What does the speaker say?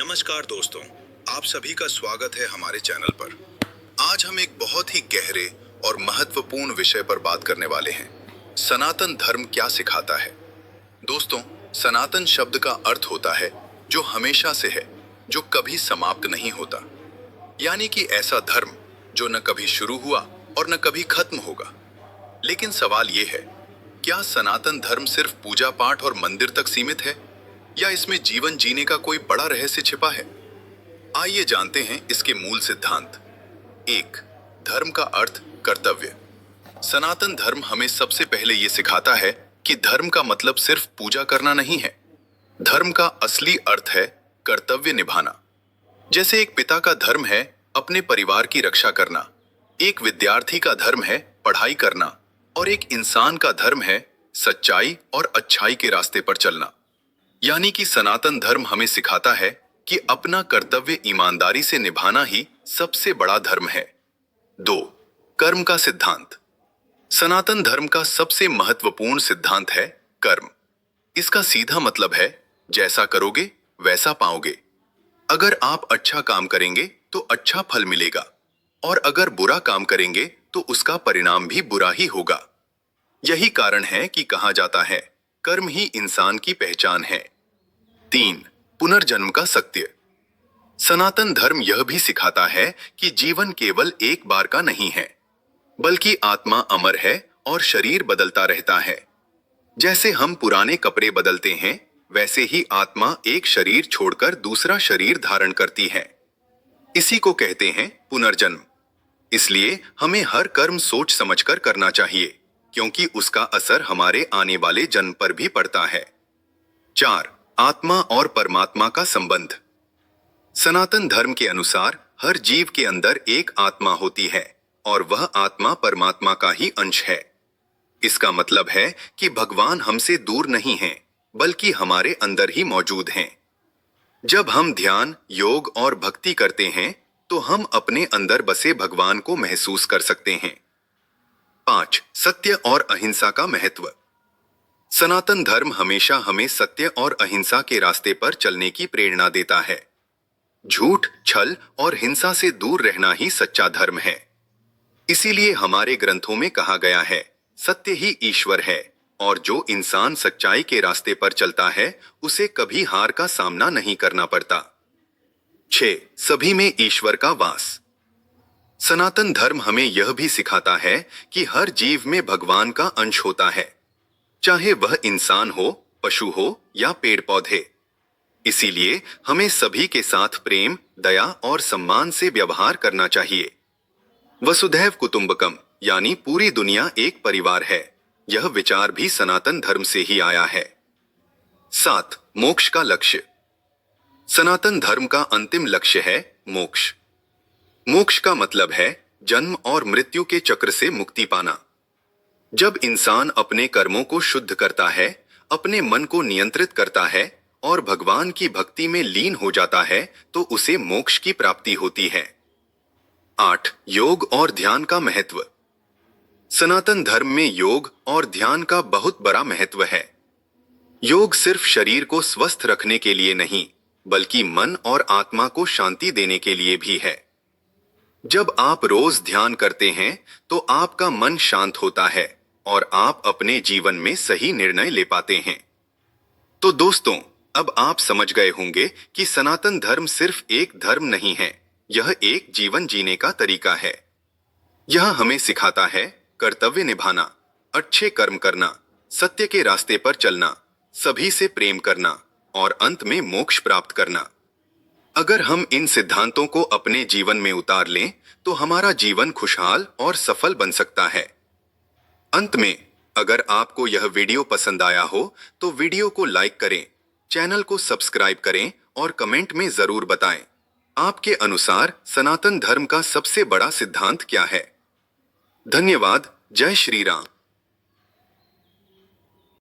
नमस्कार दोस्तों, आप सभी का स्वागत है हमारे चैनल पर। आज हम एक बहुत ही गहरे और महत्वपूर्ण विषय पर बात करने वाले हैं। सनातन धर्म क्या सिखाता है? दोस्तों, सनातन शब्द का अर्थ होता है जो हमेशा से है, जो कभी समाप्त नहीं होता। यानी कि ऐसा धर्म जो न कभी शुरू हुआ और न कभी खत्म होगा। लेकिन सवाल ये है, क्या सनातन धर्म सिर्फ पूजा पाठ और मंदिर तक सीमित है, या इसमें जीवन जीने का कोई बड़ा रहस्य छिपा है? आइए जानते हैं इसके मूल सिद्धांत। 1. धर्म का अर्थ कर्तव्य। सनातन धर्म हमें सबसे पहले ये सिखाता है कि धर्म का मतलब सिर्फ पूजा करना नहीं है। धर्म का असली अर्थ है कर्तव्य निभाना। जैसे एक पिता का धर्म है अपने परिवार की रक्षा करना, एक विद्यार्थी का धर्म है पढ़ाई करना, और एक इंसान का धर्म है सच्चाई और अच्छाई के रास्ते पर चलना। यानी कि सनातन धर्म हमें सिखाता है कि अपना कर्तव्य ईमानदारी से निभाना ही सबसे बड़ा धर्म है। 2. कर्म का सिद्धांत। सनातन धर्म का सबसे महत्वपूर्ण सिद्धांत है कर्म। इसका सीधा मतलब है जैसा करोगे वैसा पाओगे। अगर आप अच्छा काम करेंगे तो अच्छा फल मिलेगा, और अगर बुरा काम करेंगे तो उसका परिणाम भी बुरा ही होगा। यही कारण है कि कहा जाता है कर्म ही इंसान की पहचान है। 3. पुनर्जन्म का सत्य। सनातन धर्म यह भी सिखाता है कि जीवन केवल एक बार का नहीं है, बल्कि आत्मा अमर है और शरीर बदलता रहता है। जैसे हम पुराने कपड़े बदलते हैं, वैसे ही आत्मा एक शरीर छोड़कर दूसरा शरीर धारण करती है। इसी को कहते हैं पुनर्जन्म। इसलिए हमें हर कर्म सोच समझकर करना चाहिए, क्योंकि उसका असर हमारे आने वाले जन्म पर भी पड़ता है। 4. आत्मा और परमात्मा का संबंध। सनातन धर्म के अनुसार हर जीव के अंदर एक आत्मा होती है, और वह आत्मा परमात्मा का ही अंश है। इसका मतलब है कि भगवान हमसे दूर नहीं हैं, बल्कि हमारे अंदर ही मौजूद हैं। जब हम ध्यान, योग और भक्ति करते हैं तो हम अपने अंदर बसे भगवान को महसूस कर सकते हैं। 5. सत्य और अहिंसा का महत्व। सनातन धर्म हमेशा हमें सत्य और अहिंसा के रास्ते पर चलने की प्रेरणा देता है। झूठ, छल और हिंसा से दूर रहना ही सच्चा धर्म है। इसीलिए हमारे ग्रंथों में कहा गया है, सत्य ही ईश्वर है, और जो इंसान सच्चाई के रास्ते पर चलता है उसे कभी हार का सामना नहीं करना पड़ता। 6. सभी में ईश्वर का वास। सनातन धर्म हमें यह भी सिखाता है कि हर जीव में भगवान का अंश होता है, चाहे वह इंसान हो, पशु हो या पेड़ पौधे। इसीलिए हमें सभी के साथ प्रेम, दया और सम्मान से व्यवहार करना चाहिए। वसुधैव कुटुंबकम, यानी पूरी दुनिया एक परिवार है, यह विचार भी सनातन धर्म से ही आया है। 7. मोक्ष का लक्ष्य। सनातन धर्म का अंतिम लक्ष्य है मोक्ष। मोक्ष का मतलब है जन्म और मृत्यु के चक्र से मुक्ति पाना। जब इंसान अपने कर्मों को शुद्ध करता है, अपने मन को नियंत्रित करता है और भगवान की भक्ति में लीन हो जाता है, तो उसे मोक्ष की प्राप्ति होती है। 8. योग और ध्यान का महत्व। सनातन धर्म में योग और ध्यान का बहुत बड़ा महत्व है। योग सिर्फ शरीर को स्वस्थ रखने के लिए नहीं, बल्कि मन और आत्मा को शांति देने के लिए भी है। जब आप रोज ध्यान करते हैं तो आपका मन शांत होता है और आप अपने जीवन में सही निर्णय ले पाते हैं। तो दोस्तों, अब आप समझ गए होंगे कि सनातन धर्म सिर्फ एक धर्म नहीं है, यह एक जीवन जीने का तरीका है। यह हमें सिखाता है कर्तव्य निभाना, अच्छे कर्म करना, सत्य के रास्ते पर चलना, सभी से प्रेम करना और अंत में मोक्ष प्राप्त करना। अगर हम इन सिद्धांतों को अपने जीवन में उतार लें तो हमारा जीवन खुशहाल और सफल बन सकता है। अंत में, अगर आपको यह वीडियो पसंद आया हो तो वीडियो को लाइक करें, चैनल को सब्सक्राइब करें और कमेंट में जरूर बताएं, आपके अनुसार सनातन धर्म का सबसे बड़ा सिद्धांत क्या है। धन्यवाद। जय श्री राम।